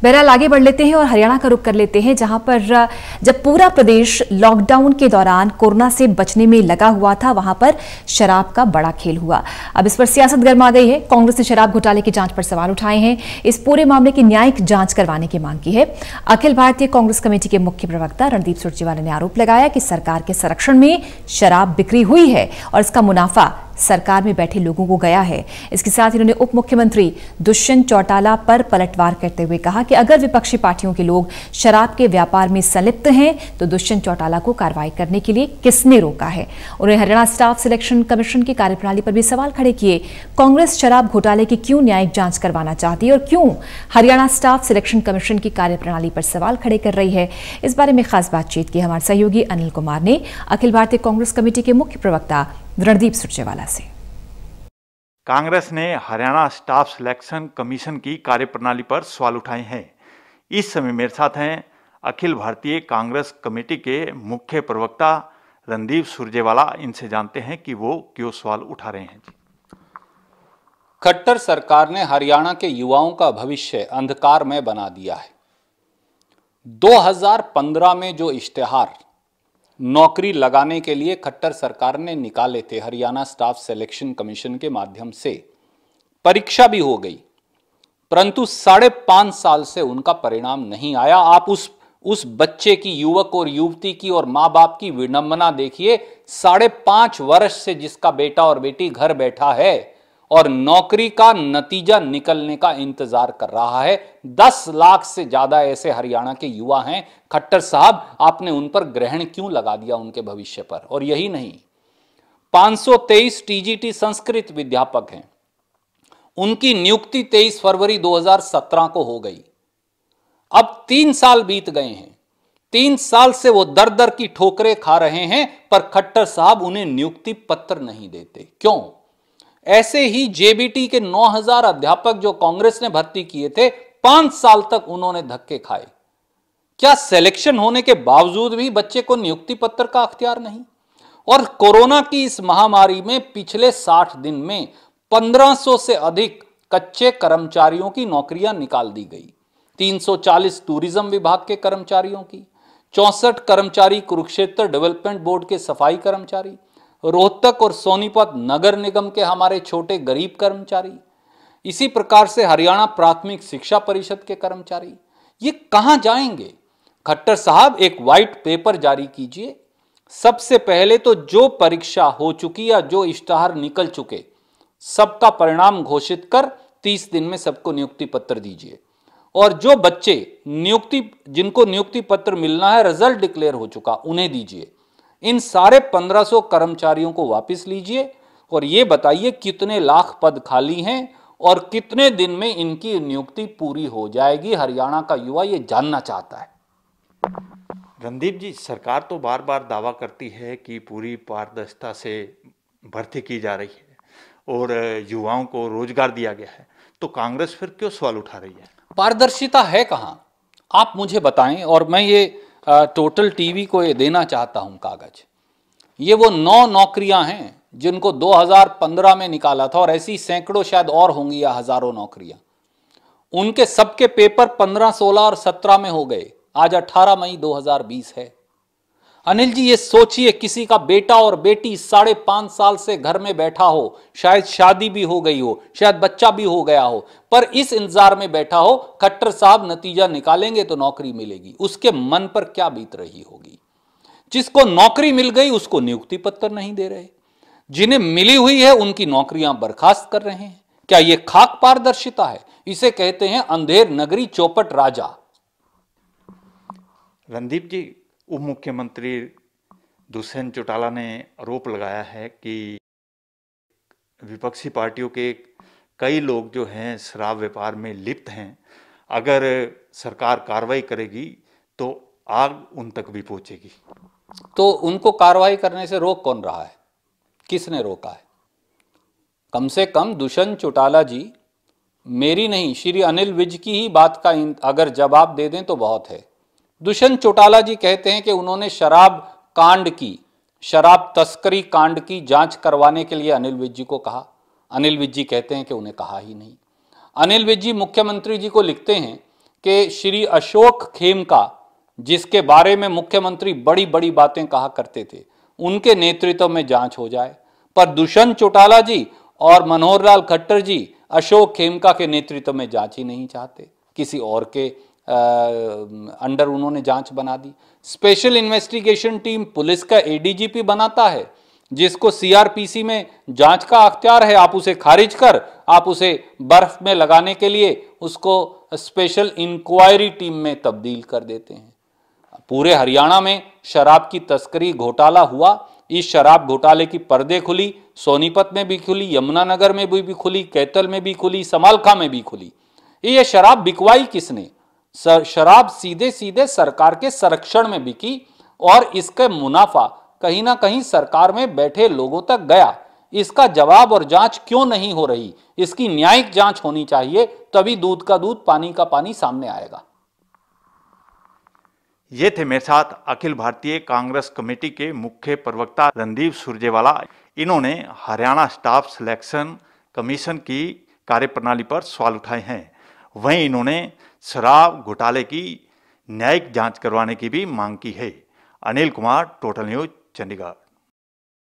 बहरहाल आगे बढ़ लेते हैं और हरियाणा का रुख कर लेते हैं, जहां पर जब पूरा प्रदेश लॉकडाउन के दौरान कोरोना से बचने में लगा हुआ था, वहां पर शराब का बड़ा खेल हुआ। अब इस पर सियासत गर्मा गई है। कांग्रेस ने शराब घोटाले की जांच पर सवाल उठाए हैं। इस पूरे मामले की न्यायिक जांच करवाने की मांग की है। अखिल भारतीय कांग्रेस कमेटी के मुख्य प्रवक्ता रणदीप सुरजेवाला ने आरोप लगाया कि सरकार के संरक्षण में शराब बिक्री हुई है और इसका मुनाफा सरकार में बैठे लोगों को गया है। इसके साथ इन्होंने उप मुख्यमंत्री दुष्यंत चौटाला पर पलटवार करते हुए कहा कि अगर विपक्षी पार्टियों के लोग शराब के व्यापार में संलिप्त हैं तो दुष्यंत चौटाला को कार्रवाई करने के लिए किसने रोका है। उन्होंने हरियाणा स्टाफ सिलेक्शन कमीशन की कार्यप्रणाली पर भी सवाल खड़े किए। कांग्रेस शराब घोटाले की क्यों न्यायिक जांच करवाना चाहती है और क्यों हरियाणा स्टाफ सिलेक्शन कमीशन की कार्यप्रणाली पर सवाल खड़े कर रही है, इस बारे में खास बातचीत की हमारे सहयोगी अनिल कुमार ने अखिल भारतीय कांग्रेस कमेटी के मुख्य प्रवक्ता रणदीप सुरजेवाला से। कांग्रेस ने हरियाणा स्टाफ सिलेक्शन कमीशन की कार्यप्रणाली पर सवाल उठाए हैं। इस समय मेरे साथ हैं अखिल भारतीय कांग्रेस कमेटी के मुख्य प्रवक्ता रणदीप सुरजेवाला। इनसे जानते हैं कि वो क्यों सवाल उठा रहे हैं। खट्टर सरकार ने हरियाणा के युवाओं का भविष्य अंधकार में बना दिया है। 2015 में जो इश्तेहार नौकरी लगाने के लिए खट्टर सरकार ने निकाले थे, हरियाणा स्टाफ सिलेक्शन कमीशन के माध्यम से परीक्षा भी हो गई, परंतु 5.5 साल से उनका परिणाम नहीं आया। आप उस बच्चे की, युवक और युवती की और मां बाप की विडंबना देखिए। 5.5 वर्ष से जिसका बेटा और बेटी घर बैठा है और नौकरी का नतीजा निकलने का इंतजार कर रहा है। 10 लाख से ज्यादा ऐसे हरियाणा के युवा हैं। खट्टर साहब, आपने उन पर ग्रहण क्यों लगा दिया उनके भविष्य पर? और यही नहीं, 523 टीजीटी संस्कृत विद्यापक हैं, उनकी नियुक्ति 23 फरवरी 2017 को हो गई। अब 3 साल बीत गए हैं। 3 साल से वो दर दर की ठोकरें खा रहे हैं, पर खट्टर साहब उन्हें नियुक्ति पत्र नहीं देते। क्यों? ऐसे ही जेबीटी के 9000 अध्यापक जो कांग्रेस ने भर्ती किए थे, 5 साल तक उन्होंने धक्के खाए। क्या सिलेक्शन होने के बावजूद भी बच्चे को नियुक्ति पत्र का अख्तियार नहीं? और कोरोना की इस महामारी में पिछले 60 दिन में 1500 से अधिक कच्चे कर्मचारियों की नौकरियां निकाल दी गई। 340 टूरिज्म विभाग के कर्मचारियों की, 64 कर्मचारी कुरुक्षेत्र डेवलपमेंट बोर्ड के सफाई कर्मचारी, रोहतक और सोनीपत नगर निगम के हमारे छोटे गरीब कर्मचारी, इसी प्रकार से हरियाणा प्राथमिक शिक्षा परिषद के कर्मचारी, ये कहां जाएंगे? खट्टर साहब, एक व्हाइट पेपर जारी कीजिए। सबसे पहले तो जो परीक्षा हो चुकी या जो इश्तेहार निकल चुके, सबका परिणाम घोषित कर 30 दिन में सबको नियुक्ति पत्र दीजिए। और जो बच्चे जिनको नियुक्ति पत्र मिलना है, रिजल्ट डिक्लेयर हो चुका, उन्हें दीजिए। इन सारे 1500 कर्मचारियों को वापस लीजिए और ये बताइए कितने लाख पद खाली हैं और कितने दिन में इनकी नियुक्ति पूरी हो जाएगी। हरियाणा का युवा ये जानना चाहता है। रणदीप जी, सरकार तो बार बार दावा करती है कि पूरी पारदर्शिता से भर्ती की जा रही है और युवाओं को रोजगार दिया गया है, तो कांग्रेस फिर क्यों सवाल उठा रही है? पारदर्शिता है कहां, आप मुझे बताएं। और मैं ये टोटल टीवी को ये देना चाहता हूं कागज। ये वो 9 नौकरियां हैं जिनको 2015 में निकाला था, और ऐसी सैकड़ों शायद और होंगी या हजारों नौकरियां। उनके सबके पेपर 15, 16 और 17 में हो गए। आज 18 मई 2020 है। अनिल जी, ये सोचिए, किसी का बेटा और बेटी 5.5 साल से घर में बैठा हो, शायद शादी भी हो गई हो, शायद बच्चा भी हो गया हो, पर इस इंतजार में बैठा हो खट्टर साहब नतीजा निकालेंगे तो नौकरी मिलेगी। उसके मन पर क्या बीत रही होगी? जिसको नौकरी मिल गई उसको नियुक्ति पत्र नहीं दे रहे, जिन्हें मिली हुई है उनकी नौकरियां बर्खास्त कर रहे हैं। क्या यह खाक पारदर्शिता है? इसे कहते हैं अंधेर नगरी चौपट राजा। रणदीप जी, उप मुख्यमंत्री दुष्यंत चौटाला ने आरोप लगाया है कि विपक्षी पार्टियों के कई लोग जो हैं शराब व्यापार में लिप्त हैं। अगर सरकार कार्रवाई करेगी तो आग उन तक भी पहुंचेगी। तो उनको कार्रवाई करने से रोक कौन रहा है? किसने रोका है? कम से कम दुष्यंत चौटाला जी, मेरी नहीं, श्री अनिल विज की ही बात का अगर जवाब दे दें तो बहुत है। दुष्यंत चौटाला जी कहते हैं कि उन्होंने शराब तस्करी कांड की जांच करवाने के लिए अनिल विज जी को कहा। अनिल विज जी कहते हैं कि उन्हें कहा ही नहीं। अनिल विज जी मुख्यमंत्री जी को लिखते हैं कि श्री अशोक खेमका, जिसके बारे में मुख्यमंत्री बड़ी बड़ी बातें कहा करते थे, उनके नेतृत्व में जांच हो जाए। पर दुष्यंत चौटाला जी और मनोहर लाल खट्टर जी अशोक खेमका के नेतृत्व में जांच ही नहीं चाहते, किसी और के अंडर उन्होंने जांच बना दी। स्पेशल इन्वेस्टिगेशन टीम पुलिस का एडीजीपी बनाता है, जिसको सीआरपीसी में जांच का अख्तियार है। आप उसे खारिज कर, आप उसे बर्फ में लगाने के लिए उसको स्पेशल इंक्वायरी टीम में तब्दील कर देते हैं। पूरे हरियाणा में शराब की तस्करी घोटाला हुआ। इस शराब घोटाले की पर्दे खुली, सोनीपत में भी खुली, यमुनानगर में भी खुली, कैथल में भी खुली, समालखा में भी खुली। ये शराब बिकवाई किसने? शराब सीधे सीधे सरकार के संरक्षण में बिकी और इसका मुनाफा कहीं ना कहीं सरकार में बैठे लोगों तक गया। इसका जवाब और जांच क्यों नहीं हो रही? इसकी न्यायिक जांच होनी चाहिए, तभी दूध का दूध पानी का पानी सामने आएगा। ये थे मेरे साथ अखिल भारतीय कांग्रेस कमेटी के मुख्य प्रवक्ता रणदीप सुरजेवाला। इन्होंने हरियाणा स्टाफ सिलेक्शन कमीशन की कार्यप्रणाली पर सवाल उठाए हैं। वहीं इन्होंने शराब घोटाले की न्यायिक जांच करवाने की भी मांग की है। Anil Kumar, total news, Chandigarh.